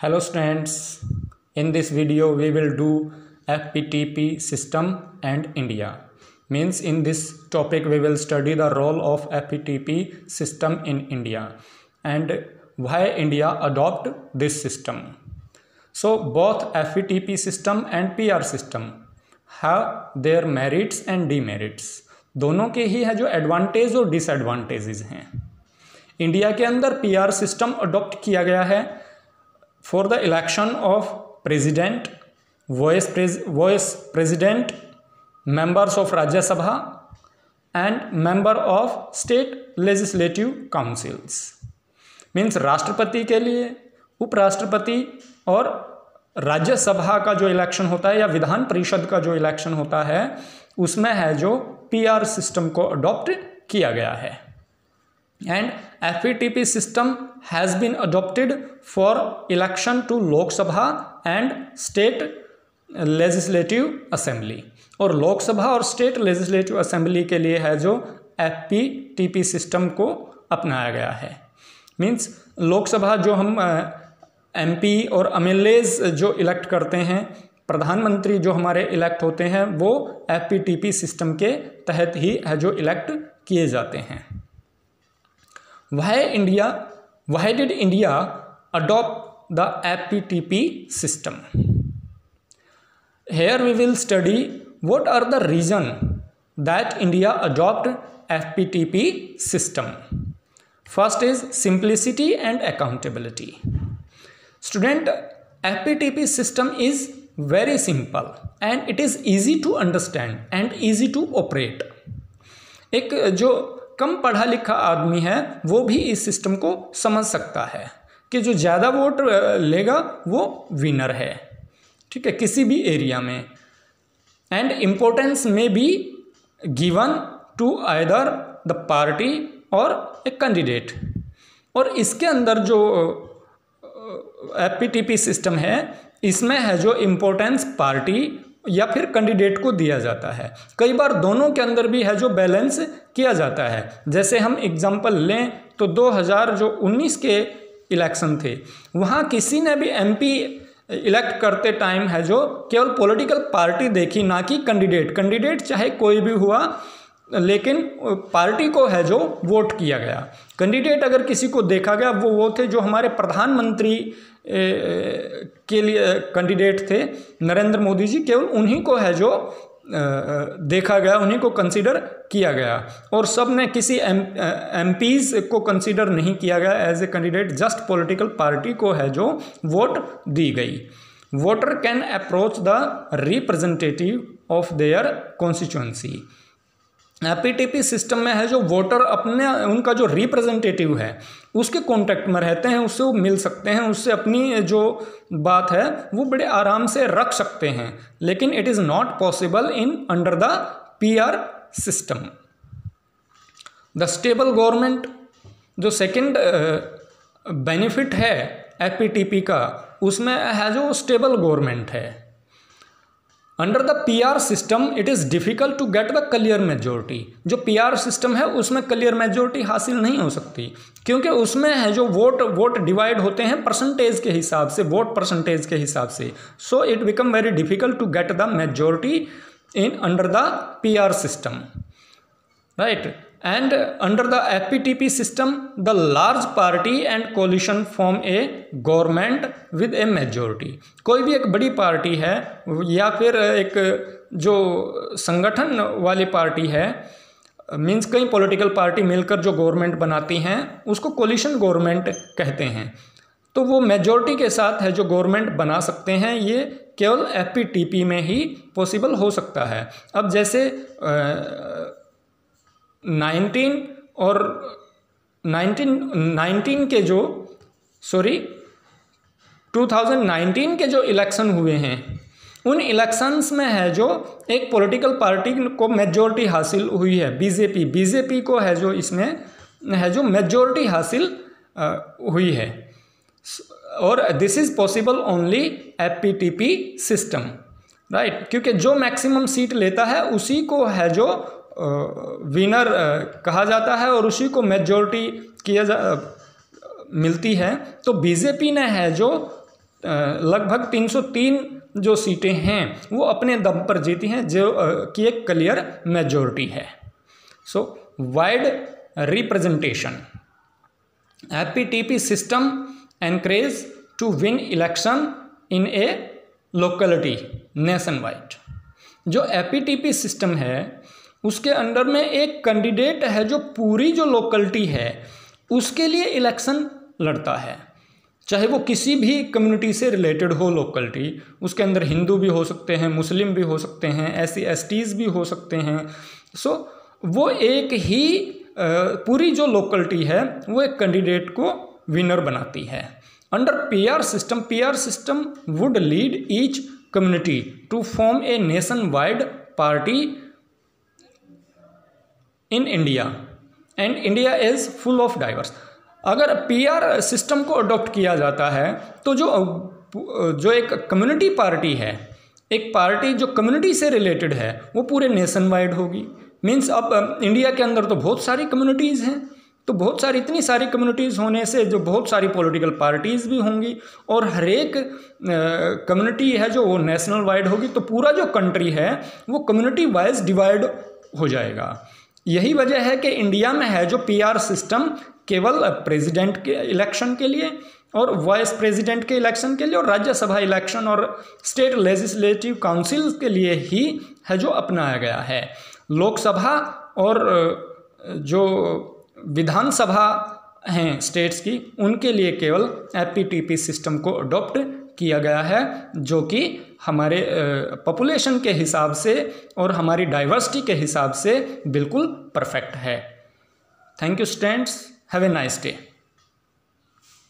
Hello students, in this video we will do FPTP system and India. Means in this topic we will study the role of FPTP system in India and why India adopt this system. So both FPTP system and PR system have their merits and demerits. दोनों के ही है जो advantage और disadvantages हैं. India के अंदर PR system adopt किया गया है for the election of president, vice president, members of Rajya Sabha and member of state legislative councils. Means राष्ट्रपति के लिए, उपराष्ट्रपति और राज्यसभा का जो इलेक्शन होता है या विधान परिषद का जो इलेक्शन होता है उसमें है जो PR सिस्टम को अडॉप्ट किया गया है. And FPTP system has been adopted for election to Lok Sabha and state legislative assembly. और लोकसभा और स्टेट लेजिस्लेटिव असेंबली के लिए है जो FPTP सिस्टम को अपनाया गया है. मीन्स लोकसभा जो हम MP और MLAs जो इलेक्ट करते हैं, प्रधानमंत्री जो हमारे इलेक्ट होते हैं वो FPTP सिस्टम के तहत ही है जो इलेक्ट किए जाते हैं. Why did India adopt the FPTP system? Here we will study what are the reasons that India adopt FPTP system. First is simplicity and accountability. Student, FPTP system is very simple and it is easy to understand and easy to operate. एक जो कम पढ़ा लिखा आदमी है वो भी इस system को समझ सकता है कि जो ज़्यादा वोट लेगा वो विनर है. ठीक है, किसी भी एरिया में. एंड इम्पोर्टेंस में be given to either the party और ए कैंडिडेट. और इसके अंदर जो FPTP सिस्टम है इसमें है जो इम्पोर्टेंस पार्टी या फिर कैंडिडेट को दिया जाता है. कई बार दोनों के अंदर भी है जो बैलेंस किया जाता है. जैसे हम एग्जांपल लें तो 2019 के इलेक्शन थे, वहाँ किसी ने भी MP इलेक्ट करते टाइम है जो केवल पॉलिटिकल पार्टी देखी, ना कि कैंडिडेट चाहे कोई भी हुआ, लेकिन पार्टी को है जो वोट किया गया. कैंडिडेट अगर किसी को देखा गया वो थे जो हमारे प्रधानमंत्री के लिए कैंडिडेट थे, नरेंद्र मोदी जी, केवल उन्हीं को है जो देखा गया, उन्हीं को कंसीडर किया गया. और सब ने किसी MPs को कंसीडर नहीं किया गया as a candidate. Just political party को है जो वोट दी गई. Voter can approach the representative of their constituency. FPTP system में है जो वोटर अपने उनका जो रिप्रेजेंटेटिव है उसके कांटेक्ट में रहते हैं, उससे वो मिल सकते हैं, उससे अपनी जो बात है वो बड़े आराम से रख सकते हैं. लेकिन it is not possible in under the PR system. The stable government जो सेकंड बेनिफिट है FPTP का, उसमें है जो स्टेबल गवर्नमेंट है. Under the PR system it is difficult to get the clear majority. जो PR सिस्टम है उसमें क्लियर मेजोरिटी हासिल नहीं हो सकती, क्योंकि उसमें है जो वोट डिवाइड होते हैं परसेंटेज के हिसाब से, वोट परसेंटेज के हिसाब से. So it become very difficult to get the majority in under the PR system, right. And under the FPTP system, the large party and coalition form a government with a majority. कोई भी एक बड़ी party है या फिर एक जो संगठन वाली पार्टी है, मीन्स कई पॉलिटिकल पार्टी मिलकर जो गवर्नमेंट बनाती हैं उसको कोलिशन गवर्नमेंट कहते हैं. तो वो मेजॉरिटी के साथ है जो गवर्नमेंट बना सकते हैं. ये केवल FPTP में ही पॉसिबल हो सकता है. अब जैसे 2019 के जो इलेक्शन हुए हैं उन इलेक्शंस में है जो एक पॉलिटिकल पार्टी को मेजॉरिटी हासिल हुई है, बीजेपी को है जो इसमें है जो मेजॉरिटी हासिल हुई है. और this is possible only FPTP system, right. क्योंकि जो मैक्सिमम सीट लेता है उसी को है जो विनर कहा जाता है और उसी को मेजॉरिटी मिलती है. तो बीजेपी ने है जो लगभग 303 जो सीटें हैं वो अपने दम पर जीती हैं, जो कि एक क्लियर मेजॉरिटी है। So wide representation, APTP system encourage to win election in a locality nation wide. जो एपीटीपी सिस्टम है उसके अंडर में एक कैंडिडेट है जो पूरी जो लोकेलिटी है उसके लिए इलेक्शन लड़ता है, चाहे वो किसी भी कम्युनिटी से रिलेटेड हो लोकेलिटी, उसके अंदर हिंदू भी हो सकते हैं, मुस्लिम भी हो सकते हैं, SC/STs भी हो सकते हैं। सो वो एक ही पूरी जो लोकेलिटी है वो एक कैंडिडेट को विनर बनाती है। Under PR system would lead each community to form a nation wide party in India and India is full of diverse. अगर PR सिस्टम को अडॉप्ट किया जाता है तो जो एक कम्युनिटी पार्टी है, एक पार्टी जो कम्युनिटी से रिलेटेड है वो पूरे नेशन वाइड होगी। मीन्स अब इंडिया के अंदर तो बहुत सारी कम्युनिटीज़ हैं, तो बहुत सारी इतनी सारी कम्युनिटीज़ होने से जो बहुत सारी पॉलिटिकल पार्टीज़ भी होंगी और हर एक कम्युनिटी है जो वो नेशनल वाइड होगी, तो पूरा जो कंट्री है वो कम्युनिटी वाइज डिवाइड हो जाएगा। यही वजह है कि इंडिया में है जो PR सिस्टम केवल प्रेसिडेंट के इलेक्शन के लिए और वाइस प्रेसिडेंट के इलेक्शन के लिए और राज्यसभा इलेक्शन और स्टेट लेजिस्लेटिव काउंसिल के लिए ही है जो अपनाया गया है। लोकसभा और जो विधानसभा हैं स्टेट्स की, उनके लिए केवल एपीटीपी सिस्टम को अडॉप्ट किया गया है, जो कि हमारे पॉपुलेशन के हिसाब से और हमारी डाइवर्सिटी के हिसाब से बिल्कुल परफेक्ट है। Thank you students, have a nice day.